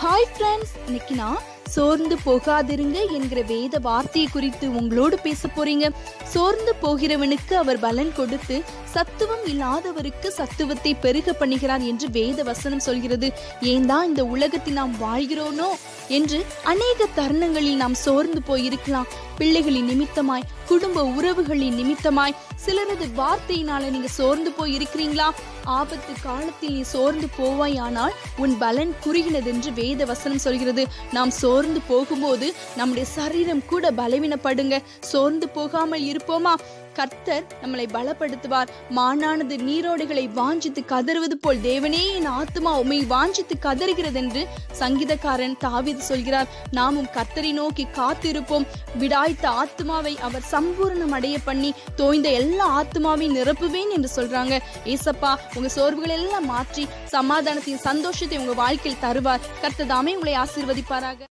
Hi friends, இன்னைக்கு நான் சோர்ந்து போகாதிருங்க என்கிற வேத வார்த்தையை குறித்து உங்களோடு பேச போறீங்க. சோர்ந்து போகிறவனுக்கு அவர் பலன் கொடுத்து சத்துவம் இல்லாதவருக்கு சத்துவத்தை பெருக பண்ணுகிறார் என்று வேத வசனம் சொல்கிறது. ஏன் தான் இந்த உலகத்தில் நாம் வாழ்கிறோனோ என்று அநேக தருணங்களில் நாம் சோர்ந்து போயிருக்கலாம். பிள்ளைகளின் நிமித்தமாய், குடும்ப உறவுகளின் நிமித்தமாய், சிலரது வார்த்தையினால நீங்க சோர்ந்து போய் இருக்கிறீங்களா? ஆபத்து காலத்தில் நீ சோர்ந்து போவாய், ஆனால் உன் பலன் குறுகினது என்று வேத வசனம் சொல்கிறது. நாம் சோர்ந்து போகும்போது நம்முடைய சரீரம் கூட பலவீனப்படுங்க. சோர்ந்து போகாமல் இருப்போமா? கர்த்தர் நம்மளை பலப்படுத்துவார். மானானது நீரோடைகளை வாஞ்சித்து கதறுவது போல் தேவனே என் ஆத்துமா உம்மை வாஞ்சித்து கதறுகிறது என்று சங்கீதக்காரன் தாவீது சொல்கிறார். நாமும் கர்த்தரை நோக்கி காத்திருப்போம். விடாய்த்த ஆத்துமாவை அவர் சம்பூரணம் அடைய பண்ணி தோய்ந்த எல்லா ஆத்துமாவையும் நிரப்புவேன் என்று சொல்றாங்க. ஏசப்பா உங்க சோர்வுகள் எல்லாம் மாற்றி சமாதானத்தின் சந்தோஷத்தை உங்க வாழ்க்கையில் தருவார். கர்த்தர் தாமே உங்களை ஆசீர்வதிப்பாராக.